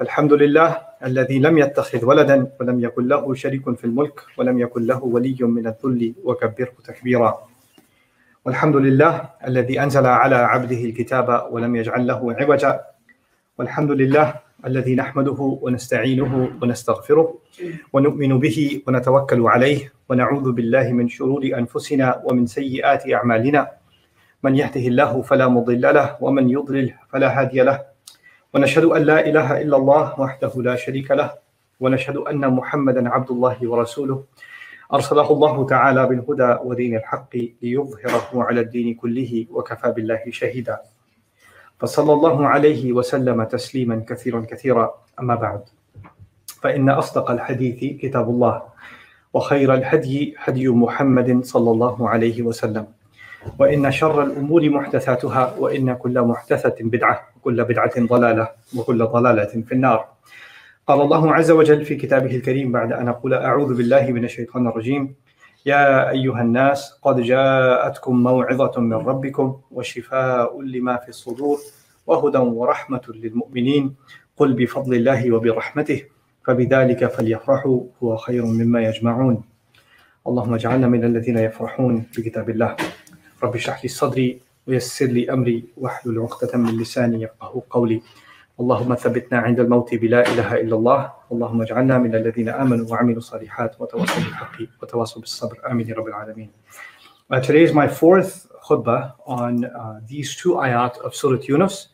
الحمد لله الذي لم يتخذ ولدا ولم يكن له شريك في الملك ولم يكن له ولي من الذل وكبره تكبيرا. والحمد لله الذي أنزل على عبده الكتاب ولم يجعل له عوجا. والحمد لله الذي نحمده ونستعينه ونستغفره ونؤمن به ونتوكل عليه ونعوذ بالله من شرور أنفسنا ومن سيئات أعمالنا. من يهده الله فلا مضل له ومن يضلل فلا هادي له. ونشهد أن لا إله إلا الله وحده لا شريك له. ونشهد أن محمدا عبد الله ورسوله أرسله الله تعالى بالهدى ودين الحق ليظهره على الدين كله وكفى بالله شهيدا. فصلى الله عليه وسلم تسليما كثيرا كثيرا. أما بعد فإن أصدق الحديث كتاب الله وخير الهدي هدي محمد صلى الله عليه وسلم وإن شر الأمور محدثاتها وإن كل محدثة بدعة وكل بدعة ضلالة وكل ضلالة في النار. قال الله عز وجل في كتابه الكريم بعد أن أقول أعوذ بالله من الشيطان الرجيم: يا أيها الناس قد جاءتكم موعظة من ربكم وشفاء لما في الصدور وهدى ورحمة للمؤمنين قل بفضل الله وبرحمته فبذلك فليفرحوا هو خير مما يجمعون. اللهم اجعلنا من الذين يفرحون بكتاب الله. رب اشرح لي صدري ويسر لي أمري واحلل عقدة من لساني يفقهوا قولي. اللهم ثبتنا عند الموت بلا إله إلا الله. اللهم اجعلنا من الذين آمنوا وعملوا الصالحات وتواصوا بالحق وتواصوا بالصبر. آمين يا رب العالمين. Today is my fourth khutbah on these two ayat of Surah Yunus.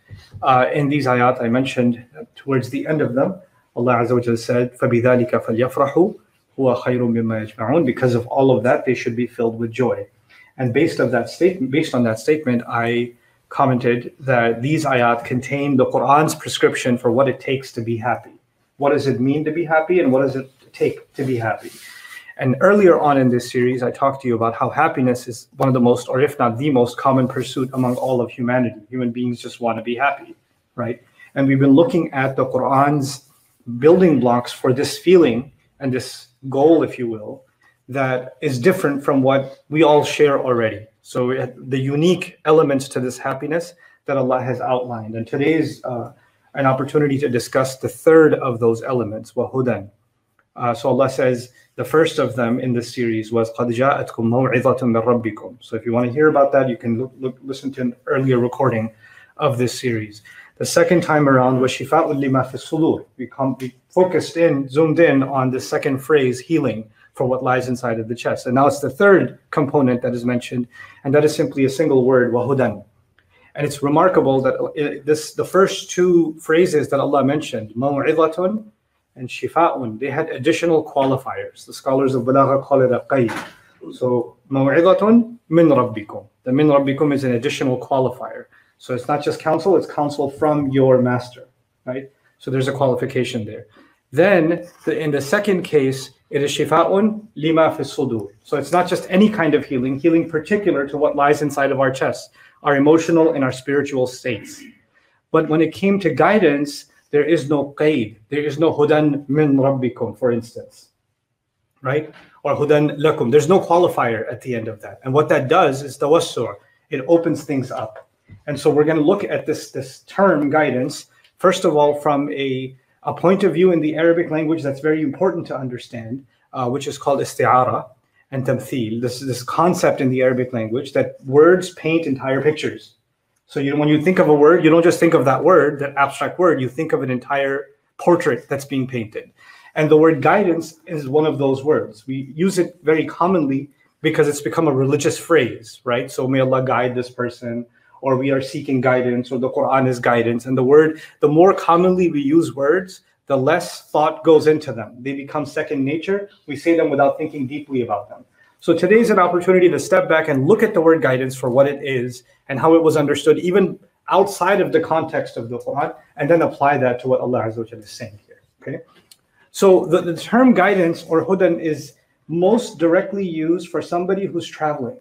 In these ayat I mentioned towards the end of them, Allah Azza wa Jalla said, فَبِذَلِكَ فَلْيَفْرَحُوا هُوَ خَيْرٌ مِمَّا يَجْمَعُونَ. Because of all of that, they should be filled with joy. And based on that statement, I commented that these ayat contain the Quran's prescription for what it takes to be happy. What does it mean to be happy, and what does it take to be happy? And earlier on in this series, I talked to you about how happiness is one of the most, or if not the most common pursuit among all of humanity. Human beings just want to be happy, right? And we've been looking at the Quran's building blocks for this feeling and this goal, if you will, that is different from what we all share already. So the unique elements to this happiness that Allah has outlined. And today is an opportunity to discuss the third of those elements, wahudan. So Allah says the first of them in this series was قَدْ جَاءَتْكُمْ مَوْعِظَةٌ مِّن رَبِّكُمْ. So if you want to hear about that, you can listen to an earlier recording of this series. The second time around was شِفَاءٌ لِمَا فِي الصُّدُورِ. We focused in, zoomed in on the second phrase, healing, for what lies inside of the chest. And now it's the third component that is mentioned, and that is simply a single word, wahudan. And it's remarkable that the first two phrases that Allah mentioned, maw'idhatun and shifa'un, they had additional qualifiers. The scholars of Balagha call it a qayd. So maw'idhatun min rabbikum. The min rabbikum is an additional qualifier. So it's not just counsel, it's counsel from your master, right? So there's a qualification there. Then in the second case, it is shifa'un lima fi sudur. So it's not just any kind of healing, healing particular to what lies inside of our chest, our emotional and our spiritual states. But when it came to guidance, there is no qayd. There is no hudan min rabbikum, for instance, right? Or hudan lakum. There's no qualifier at the end of that. And what that does is tawassu'. It opens things up. And so we're going to look at this term guidance, first of all, from a point of view in the Arabic language that's very important to understand, which is called isti'ara and tamthil. This concept in the Arabic language that words paint entire pictures. So when you think of a word, you don't just think of that word, that abstract word, you think of an entire portrait that's being painted. And the word guidance is one of those words. We use it very commonly because it's become a religious phrase, right? So may Allah guide this person, or we are seeking guidance, or the Quran is guidance. And the more commonly we use words, the less thought goes into them. They become second nature. We say them without thinking deeply about them. So today is an opportunity to step back and look at the word guidance for what it is and how it was understood, even outside of the context of the Quran, and then apply that to what Allah Azza wa Jalla is saying here. Okay. So the term guidance or hudan is most directly used for somebody who's traveling.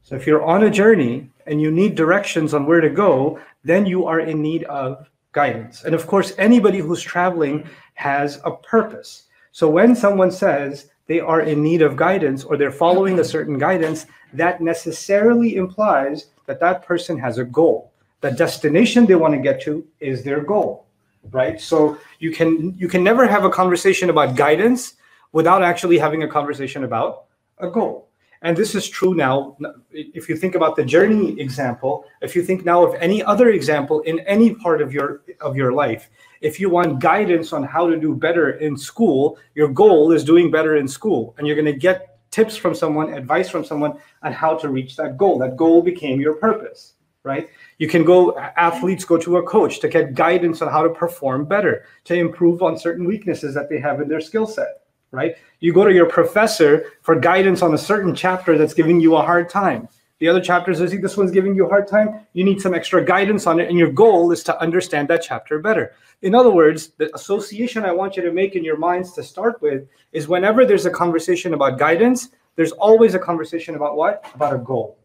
So if you're on a journey and you need directions on where to go, then you are in need of guidance. And of course, anybody who's traveling has a purpose. So when someone says they are in need of guidance or they're following a certain guidance, that necessarily implies that that person has a goal. The destination they want to get to is their goal. right? So you can never have a conversation about guidance without actually having a conversation about a goal. And this is true now. If you think about the journey example, if you think now of any other example in any part of your life, if you want guidance on how to do better in school, your goal is doing better in school, and you're going to get tips from someone, advice from someone on how to reach that goal. That goal became your purpose, right? You can athletes go to a coach to get guidance on how to perform better, to improve on certain weaknesses that they have in their skill set, right? You go to your professor for guidance on a certain chapter that's giving you a hard time. The other chapters, this one's giving you a hard time, you need some extra guidance on it, and your goal is to understand that chapter better. In other words, the association I want you to make in your minds to start with is whenever there's a conversation about guidance, there's always a conversation about what? About a goal,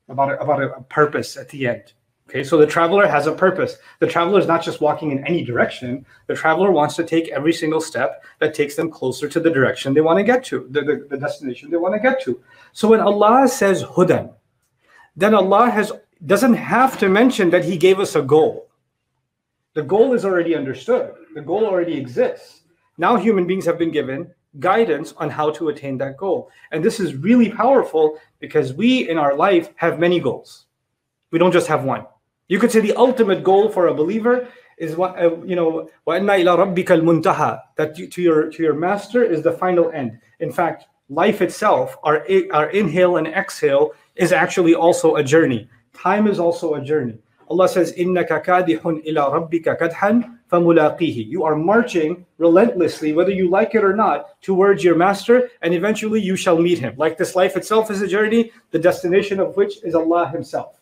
about a purpose at the end. Okay, so the traveler has a purpose. The traveler is not just walking in any direction. The traveler wants to take every single step that takes them closer to the direction they want to get to, the destination they want to get to. So when Allah says hudan, then Allah doesn't have to mention that He gave us a goal. The goal is already understood. The goal already exists. Now human beings have been given guidance on how to attain that goal. And this is really powerful because we in our life have many goals. We don't just have one. You could say the ultimate goal for a believer is وَإِنَّ إِلَىٰ رَبِّكَ الْمُنْتَهَى, that to your master is the final end. In fact, life itself, our inhale and exhale, is actually also a journey. Time is also a journey. Allah says, إِنَّكَ كَادِحٌ إِلَىٰ رَبِّكَ كَدْحًا فَمُلَاقِيهِ. You are marching relentlessly, whether you like it or not, towards your master, and eventually you shall meet him. Like this life itself is a journey, the destination of which is Allah Himself.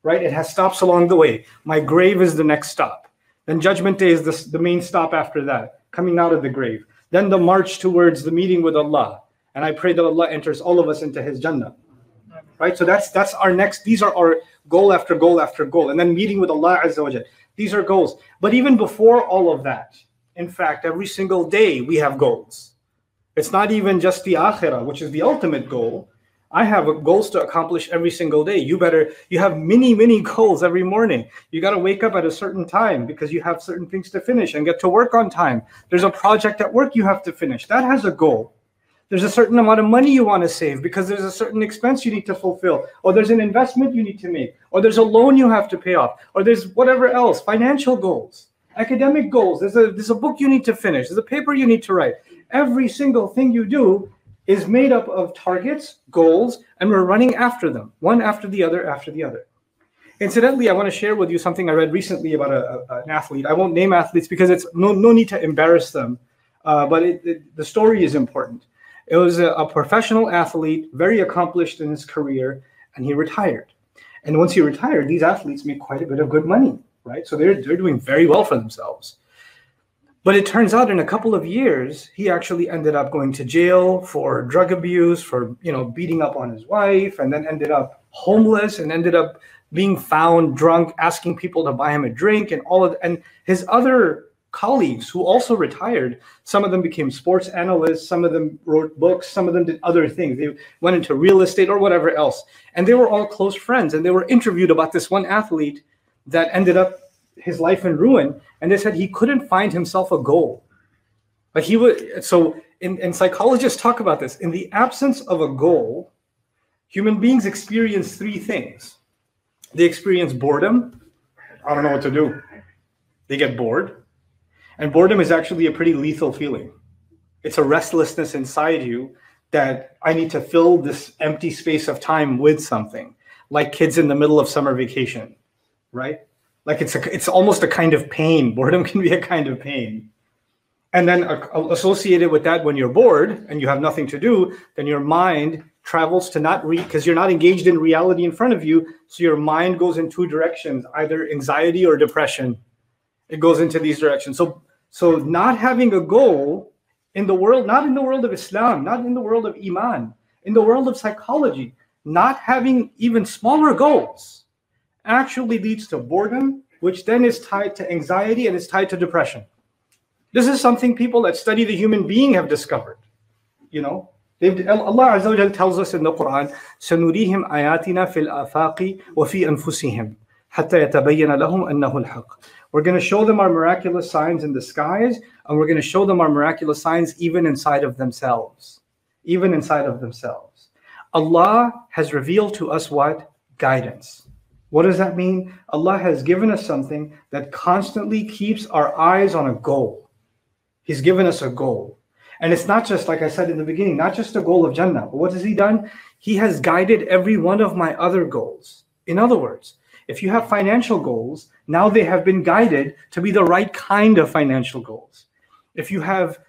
Right? It has stops along the way. My grave is the next stop. Then Judgment Day is the main stop after that, coming out of the grave. Then the march towards the meeting with Allah. And I pray that Allah enters all of us into His Jannah. Right? So that's our next, these are our goal after goal after goal. And then meeting with Allah Azza wa Jal. These are goals. But even before all of that, in fact, every single day we have goals. It's not even just the akhirah, which is the ultimate goal. I have goals to accomplish every single day. You have many goals every morning. You got to wake up at a certain time because you have certain things to finish and get to work on time. There's a project at work you have to finish. That has a goal. There's a certain amount of money you want to save because there's a certain expense you need to fulfill, or there's an investment you need to make, or there's a loan you have to pay off, or there's whatever else, financial goals, academic goals. There's a book you need to finish. There's a paper you need to write. Every single thing you do is made up of targets, goals, and we're running after them, one after the other after the other. Incidentally, I want to share with you something I read recently about an athlete. I won't name athletes because it's no need to embarrass them, but the story is important. It was a professional athlete, very accomplished in his career, and he retired. And once he retired, these athletes make quite a bit of good money, right? So they're doing very well for themselves. But it turns out in a couple of years, he actually ended up going to jail for drug abuse, for beating up on his wife, and then ended up homeless and ended up being found drunk, asking people to buy him a drink, and his other colleagues who also retired, some of them became sports analysts, some of them wrote books, some of them did other things. They went into real estate or whatever else. And they were all close friends, and they were interviewed about this one athlete that ended up his life in ruin, and they said he couldn't find himself a goal. But and psychologists talk about this. In the absence of a goal, human beings experience three things. They experience boredom. I don't know what to do. They get bored. And boredom is actually a pretty lethal feeling. It's a restlessness inside you that I need to fill this empty space of time with something, like kids in the middle of summer vacation, right? Like it's almost a kind of pain. Boredom can be a kind of pain. And then associated with that, when you're bored and you have nothing to do, then your mind travels to not read, because you're not engaged in reality in front of you. So your mind goes in two directions, either anxiety or depression. It goes into these directions. So not having a goal in the world, not in the world of Islam, not in the world of Iman, in the world of psychology, not having even smaller goals actually leads to boredom, which then is tied to anxiety and is tied to depression. This is something people that study the human being have discovered. Allah Azza wa Jalla tells us in the Quran, سَنُرِيهِمْ آيَاتِنَا فِي الْآفَاقِ وَفِي أَنفُسِهِمْ حتى يتبين لهم أنه الحق. We're going to show them our miraculous signs in the skies, and we're going to show them our miraculous signs even inside of themselves. Even inside of themselves. Allah has revealed to us what? Guidance. What does that mean? Allah has given us something that constantly keeps our eyes on a goal. He's given us a goal. And it's not just, like I said in the beginning, not just a goal of Jannah. But what has He done? He has guided every one of my other goals. In other words, if you have financial goals, now they have been guided to be the right kind of financial goals. If you have,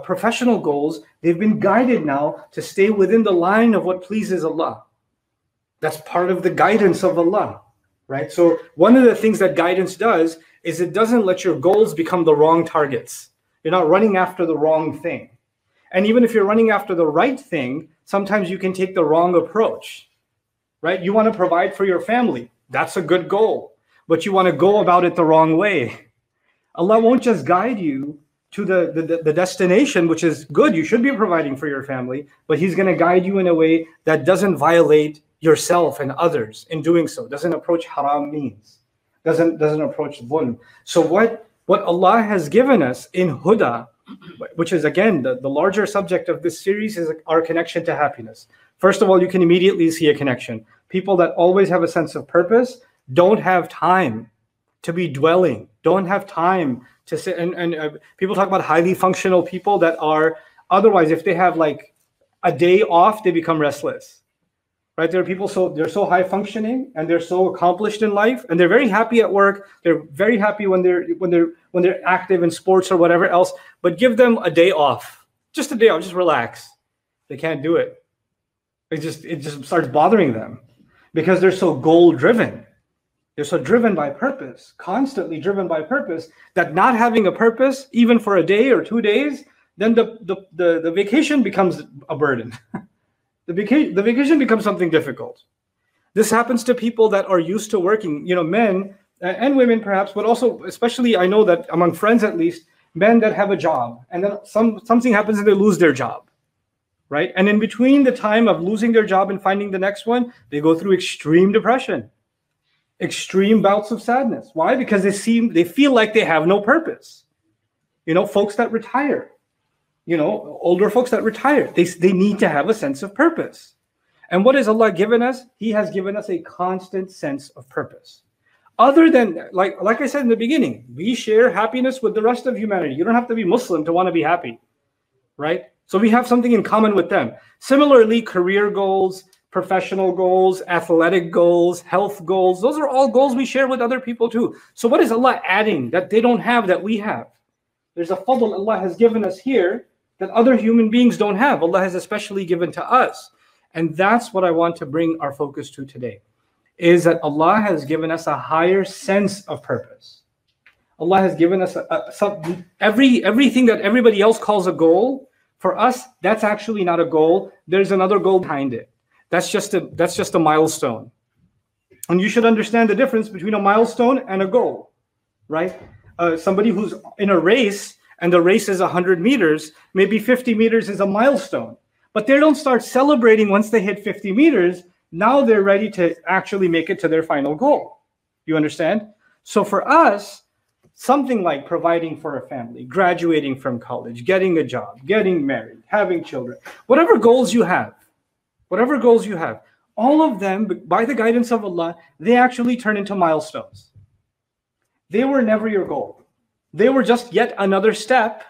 professional goals, they've been guided now to stay within the line of what pleases Allah. That's part of the guidance of Allah, right? So one of the things that guidance does is it doesn't let your goals become the wrong targets. You're not running after the wrong thing. And even if you're running after the right thing, sometimes you can take the wrong approach, right? You want to provide for your family. That's a good goal, but you want to go about it the wrong way. Allah won't just guide you to the destination, which is good. You should be providing for your family, but He's going to guide you in a way that doesn't violate yourself and others in doing so. Doesn't approach haram means. Doesn't approach dhulm. So what Allah has given us in huda, which is again the larger subject of this series, is our connection to happiness. First of all, you can immediately see a connection. People that always have a sense of purpose don't have time to be dwelling, don't have time to sit. And people talk about highly functional people that are otherwise, if they have like a day off, they become restless, right? There are people they're so high functioning and they're so accomplished in life, and they're very happy at work. They're very happy when they're active in sports or whatever else. But give them a day off, just a day off, just relax. They can't do it. It just starts bothering them because they're so goal driven. They're so driven by purpose, constantly driven by purpose, that not having a purpose, even for a day or 2 days, then the vacation becomes a burden. The vacation becomes something difficult. This happens to people that are used to working, men and women perhaps, but also especially I know that among friends at least, men that have a job and then something happens and they lose their job. Right? And in between the time of losing their job and finding the next one, they go through extreme depression, extreme bouts of sadness. Why? Because they feel like they have no purpose. Folks that retire, older folks that retire, they need to have a sense of purpose. And what has Allah given us? He has given us a constant sense of purpose. Other than, like I said in the beginning, we share happiness with the rest of humanity. You don't have to be Muslim to want to be happy, right? So we have something in common with them. Similarly, career goals, professional goals, athletic goals, health goals, those are all goals we share with other people too. So what is Allah adding that they don't have that we have? There's a fadl Allah has given us here that other human beings don't have. Allah has especially given to us. And that's what I want to bring our focus to today, is that Allah has given us a higher sense of purpose. Allah has given us everything that everybody else calls a goal. For us, that's actually not a goal. There's another goal behind it. That's just a milestone. And you should understand the difference between a milestone and a goal, right? Somebody who's in a race and the race is 100 meters, maybe 50 meters is a milestone. But they don't start celebrating once they hit 50 meters. Now they're ready to actually make it to their final goal. You understand? So for us, something like providing for a family, graduating from college, getting a job, getting married, having children, whatever goals you have, all of them, by the guidance of Allah, they actually turn into milestones. They were never your goal. They were just yet another step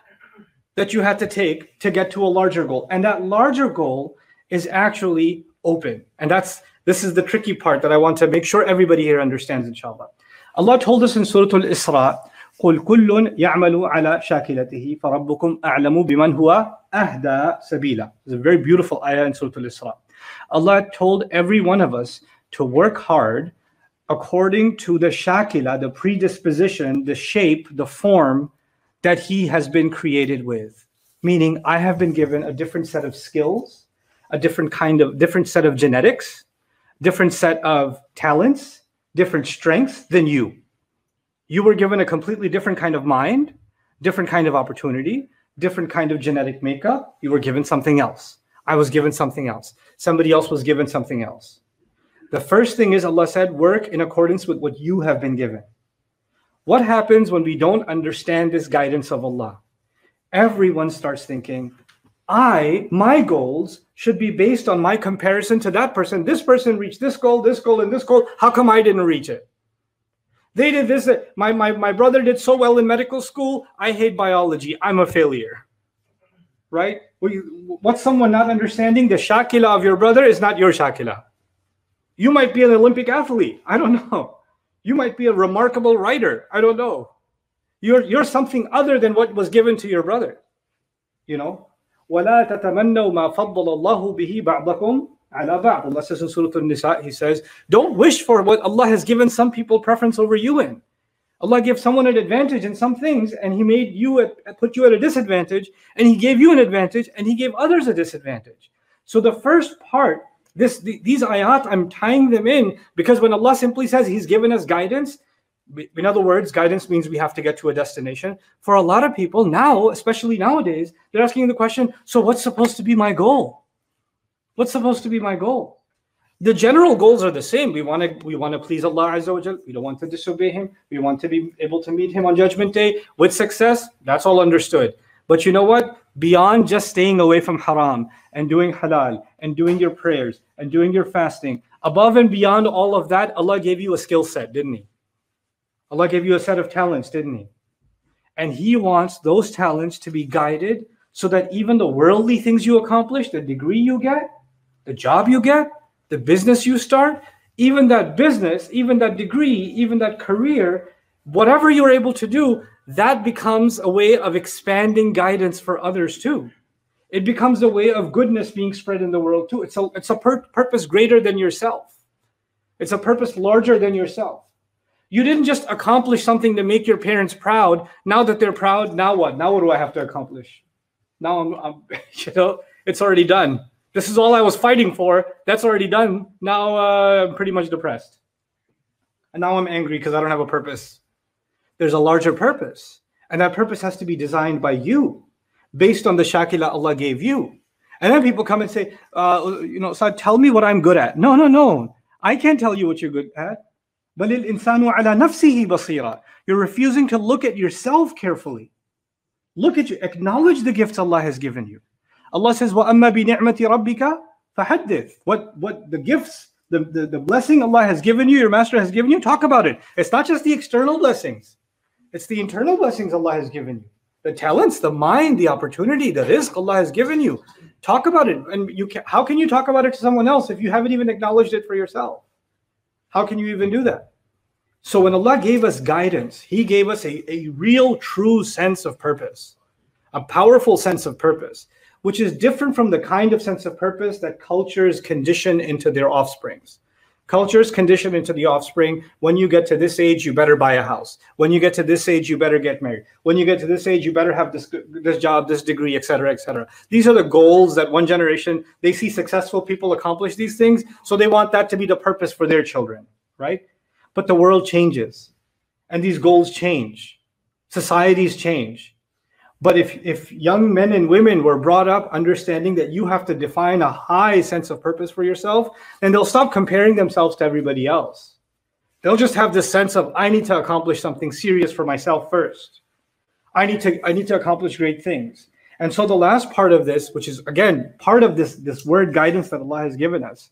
that you had to take to get to a larger goal. And that larger goal is actually open. And this is the tricky part that I want to make sure everybody here understands, inshallah. Allah told us in Surah Al-Isra, قُلْ كُلٌّ يَعْمَلُ عَلَى شَاكِلَتِهِ فَرَبُّكُمْ أَعْلَمُ بِمَنْ هُوَ أَهْدَى سَبِيلًا. It's a very beautiful ayah in Surah Al-Isra. Allah told every one of us to work hard according to the shakila, the predisposition, the shape, the form that He has been created with. Meaning, I have been given a different set of skills, a different set of genetics, different set of talents, different strengths than you. You were given a completely different kind of mind, different kind of opportunity, different kind of genetic makeup. You were given something else. I was given something else. Somebody else was given something else. The first thing is Allah said, work in accordance with what you have been given. What happens when we don't understand this guidance of Allah? Everyone starts thinking, my goals should be based on my comparison to that person. This person reached this goal, and this goal. How come I didn't reach it? They did this. My brother did so well in medical school. I hate biology. I'm a failure. Right? What's someone not understanding? The shakila of your brother is not your shakila. You might be an Olympic athlete. I don't know. You might be a remarkable writer. I don't know. You're something other than what was given to your brother. You know? وَلَا تَتَمَنَّوْا مَا فَضَّلَ اللَّهُ بِهِ بَعْضَكُمْ عَلَى بَعْضٍ. Allah says in Surah An-Nisa, He says, don't wish for what Allah has given some people preference over you in. Allah gave someone an advantage in some things, and He made you put you at a disadvantage, and He gave you an advantage, and He gave others a disadvantage. So the first part, these ayat, I'm tying them in because when Allah simply says He's given us guidance, in other words, guidance means we have to get to a destination. For a lot of people now, especially nowadays, they're asking the question, so what's supposed to be my goal? What's supposed to be my goal? The general goals are the same. We want to please Allah Azza wa Jal. We don't want to disobey Him. We want to be able to meet Him on Judgment Day with success. That's all understood. But you know what? Beyond just staying away from haram and doing halal and doing your prayers and doing your fasting, above and beyond all of that, Allah gave you a skill set, didn't He? Allah gave you a set of talents, didn't He? And He wants those talents to be guided so that even the worldly things you accomplish, the degree you get, the job you get, the business you start, even that business, even that degree, even that career, whatever you're able to do, that becomes a way of expanding guidance for others too. It becomes a way of goodness being spread in the world too. It's a purpose greater than yourself. It's a purpose larger than yourself. You didn't just accomplish something to make your parents proud. Now that they're proud, now what? Now what do I have to accomplish? Now I'm it's already done. This is all I was fighting for. That's already done. Now I'm pretty much depressed. And now I'm angry because I don't have a purpose. There's a larger purpose. And that purpose has to be designed by you, based on the shakila Allah gave you. And then people come and say, so tell me what I'm good at. No. I can't tell you what you're good at. بَلِ الْإِنسَانُ عَلَى نَفْسِهِ بَصِيرًا. You're refusing to look at yourself carefully. Look at you. Acknowledge the gifts Allah has given you. Allah says, وَأَمَّا بِنِعْمَةِ رَبِّكَ فَحَدِّثْ. What the gifts, the blessing Allah has given you, your master has given you, talk about it. It's not just the external blessings. It's the internal blessings Allah has given you. The talents, the mind, the opportunity, the rizq Allah has given you. Talk about it. And how can you talk about it to someone else if you haven't even acknowledged it for yourself? How can you even do that? So when Allah gave us guidance, He gave us a real, true sense of purpose, a powerful sense of purpose, which is different from the kind of sense of purpose that cultures condition into their offsprings. Cultures condition into the offspring, when you get to this age, you better buy a house. When you get to this age, you better get married. When you get to this age, you better have this job, this degree, etc., etc. These are the goals that one generation, they see successful people accomplish these things, so they want that to be the purpose for their children, right? But the world changes, and these goals change. Societies change. But if young men and women were brought up understanding that you have to define a high sense of purpose for yourself, then they'll stop comparing themselves to everybody else. They'll just have this sense of, I need to accomplish something serious for myself first. I need to accomplish great things. And so the last part of this, which is again part of this word guidance that Allah has given us,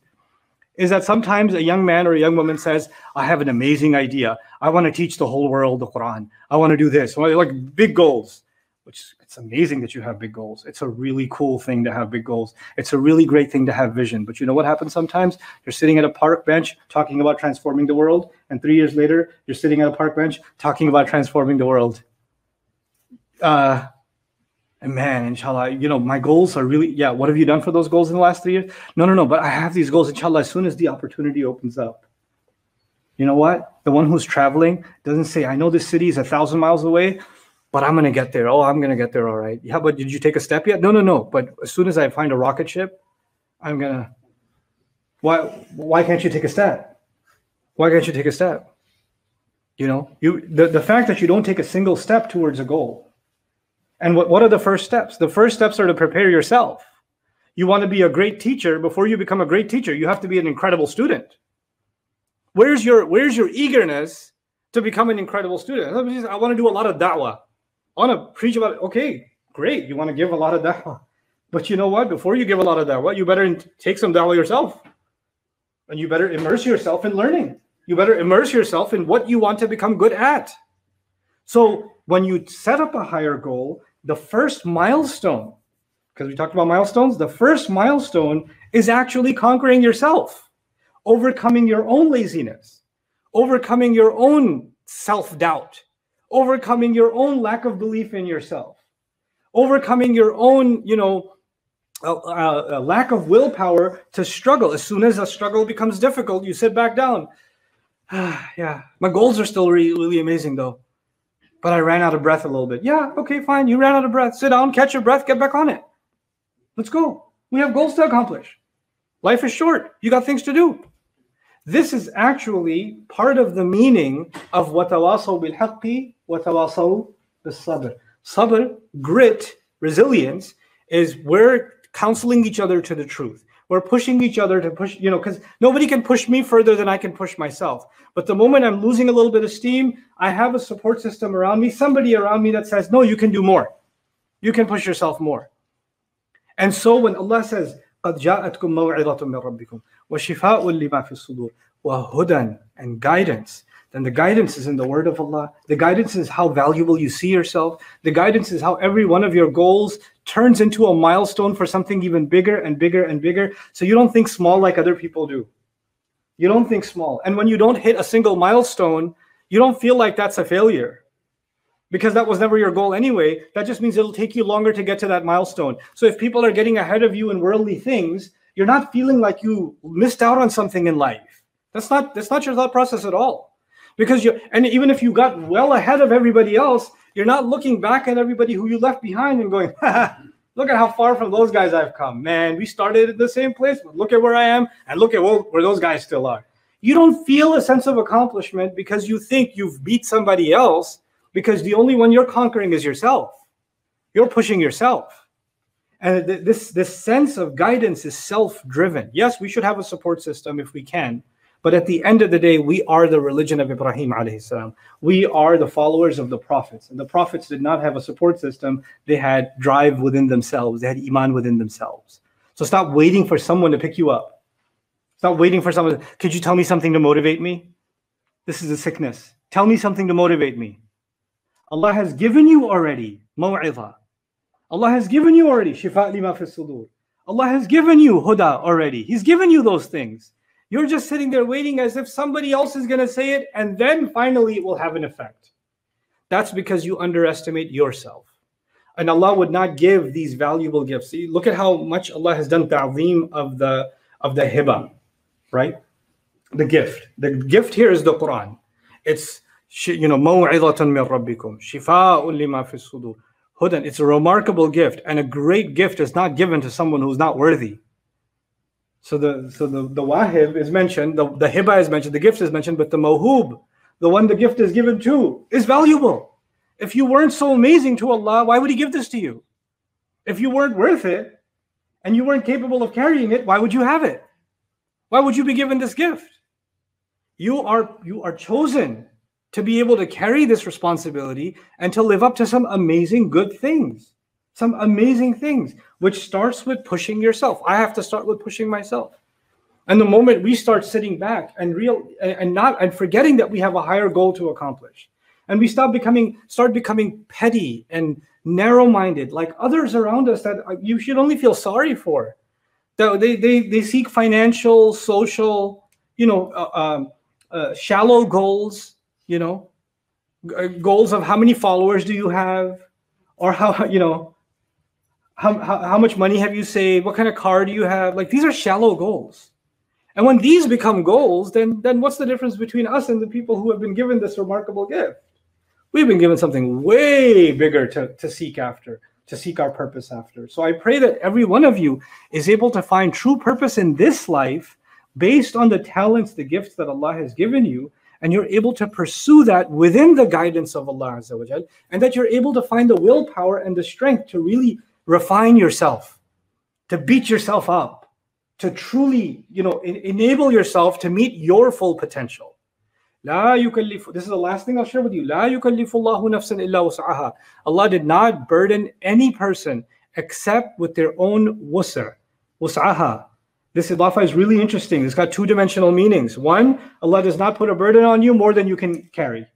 is that sometimes a young man or a young woman says, I have an amazing idea. I want to teach the whole world the Quran. I want to do this. Like big goals. Which it's amazing that you have big goals. It's a really cool thing to have big goals. It's a really great thing to have vision. But you know what happens sometimes? You're sitting at a park bench talking about transforming the world, and 3 years later, you're sitting at a park bench talking about transforming the world. And man, inshallah, my goals are really, what have you done for those goals in the last 3 years? No, but I have these goals, inshallah, as soon as the opportunity opens up. You know what? The one who's traveling doesn't say, I know this city is 1,000 miles away, but I'm going to get there. Oh, I'm going to get there. All right. Yeah, but did you take a step yet? No. But as soon as I find a rocket ship, I'm going to... Why can't you take a step? Why can't you take a step? The fact that you don't take a single step towards a goal. And what are the first steps? The first steps are to prepare yourself. You want to be a great teacher. Before you become a great teacher, you have to be an incredible student. Where's your eagerness to become an incredible student? I want to do a lot of da'wah. I want to preach about it. Okay, great. You want to give a lot of da'wah. But you know what? Before you give a lot of da'wah, you better take some da'wah yourself. And you better immerse yourself in learning. You better immerse yourself in what you want to become good at. So when you set up a higher goal, the first milestone, because we talked about milestones, the first milestone is actually conquering yourself, overcoming your own laziness, overcoming your own self-doubt, overcoming your own lack of belief in yourself, overcoming your own, lack of willpower to struggle. As soon as a struggle becomes difficult, you sit back down. Yeah, my goals are still really, really amazing though. But I ran out of breath a little bit. Yeah, okay, fine. You ran out of breath. Sit down, catch your breath, get back on it. Let's go. We have goals to accomplish. Life is short. You got things to do. This is actually part of the meaning of وَتَوَاصَوْا بِالْحَقِّ وَتَوَاصَوْا بِالصَّبْرِ. Sabr, grit, resilience, is we're counseling each other to the truth. We're pushing each other to push, because nobody can push me further than I can push myself. But the moment I'm losing a little bit of steam, I have a support system around me, somebody around me that says, no, you can do more. You can push yourself more. And so when Allah says, قَدْ جَاءَتْكُمْ مَوْعِظَةٌ مِّن رَبِّكُمْ وَشِفَاءٌ لِمَا فِي الصُّدُورِ وَهُدًى, and guidance, then the guidance is in the word of Allah. The guidance is how valuable you see yourself. The guidance is how every one of your goals turns into a milestone for something even bigger and bigger and bigger. So you don't think small like other people do. You don't think small. And when you don't hit a single milestone, you don't feel like that's a failure, because that was never your goal anyway. That just means it'll take you longer to get to that milestone. So if people are getting ahead of you in worldly things, you're not feeling like you missed out on something in life. That's not your thought process at all. Because and even if you got well ahead of everybody else, you're not looking back at everybody who you left behind and going, look at how far from those guys I've come. Man, we started at the same place, but look at where I am, and look at where those guys still are. You don't feel a sense of accomplishment because you think you've beat somebody else, because the only one you're conquering is yourself. You're pushing yourself. And this sense of guidance is self-driven. Yes, we should have a support system if we can. But at the end of the day, we are the religion of Ibrahim alayhi salam. We are the followers of the prophets. And the prophets did not have a support system. They had drive within themselves. They had iman within themselves. So stop waiting for someone to pick you up. Stop waiting for someone. Could you tell me something to motivate me? This is a sickness. Tell me something to motivate me. Allah has given you already maw'idha. Allah has given you already shifa' lima fi sudur. Allah has given you huda already. He's given you those things. You're just sitting there waiting as if somebody else is going to say it, and then finally it will have an effect. That's because you underestimate yourself. And Allah would not give these valuable gifts. See, look at how much Allah has done ta'zeem of the hiba, right? The gift. The gift here is the Quran. It's maw'idhatun min rabbikum, shifaa'un lima fi sudur, hudan. It's a remarkable gift, and a great gift is not given to someone who's not worthy. So the wahib is mentioned, the hiba is mentioned, the gift is mentioned, but the mawhub, the one the gift is given to, is valuable. If you weren't so amazing to Allah, why would He give this to you? If you weren't worth it, and you weren't capable of carrying it, why would you have it? Why would you be given this gift? You are chosen to be able to carry this responsibility and to live up to some amazing good things. Some amazing things, which starts with pushing yourself. I have to start with pushing myself. And the moment we start sitting back and forgetting that we have a higher goal to accomplish, and we start becoming petty and narrow-minded, like others around us that you should only feel sorry for. They seek financial, social, shallow goals. Goals of how many followers do you have, or how much money have you saved? What kind of car do you have? Like, these are shallow goals. And when these become goals, then what's the difference between us and the people who have been given this remarkable gift? We've been given something way bigger to seek after, to seek our purpose after. So I pray that every one of you is able to find true purpose in this life based on the talents, the gifts that Allah has given you, and you're able to pursue that within the guidance of Allah Azza wa Jal, and that you're able to find the willpower and the strength to really refine yourself, to beat yourself up, to truly, enable yourself to meet your full potential. This is the last thing I'll share with you. لا يكلف الله نفسا إلا وسعها. Allah did not burden any person except with their own wus'aha. This idafa is really interesting. It's got two-dimensional meanings. One, Allah does not put a burden on you more than you can carry.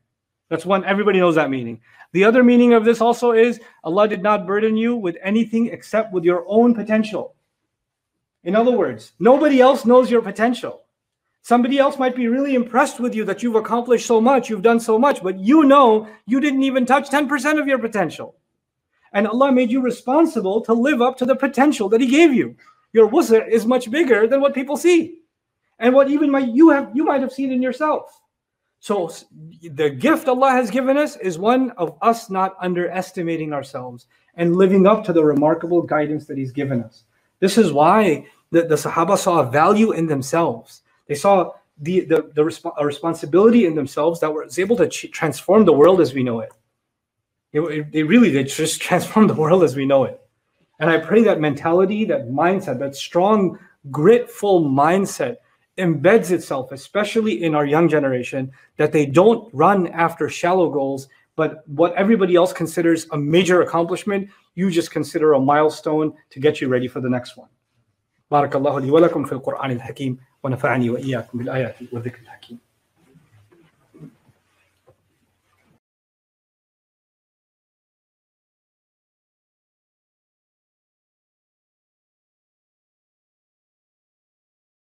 That's one, everybody knows that meaning. The other meaning of this also is Allah did not burden you with anything except with your own potential. In other words, nobody else knows your potential. Somebody else might be really impressed with you that you've accomplished so much, you've done so much, but you know you didn't even touch 10% of your potential. And Allah made you responsible to live up to the potential that He gave you. Your wusr is much bigger than what people see. And what even you might have seen in yourself. So the gift Allah has given us is one of us not underestimating ourselves and living up to the remarkable guidance that He's given us. This is why the Sahaba saw a value in themselves. They saw a responsibility in themselves that was able to transform the world as we know it. They just transformed the world as we know it. And I pray that mentality, that mindset, that strong, gritful mindset embeds itself, especially in our young generation, that they don't run after shallow goals, but what everybody else considers a major accomplishment, you just consider a milestone to get you ready for the next one. بارك الله لي ولكم في القرآن الحكيم ونفعني وإياكم بالآيات والذكر الحكيم.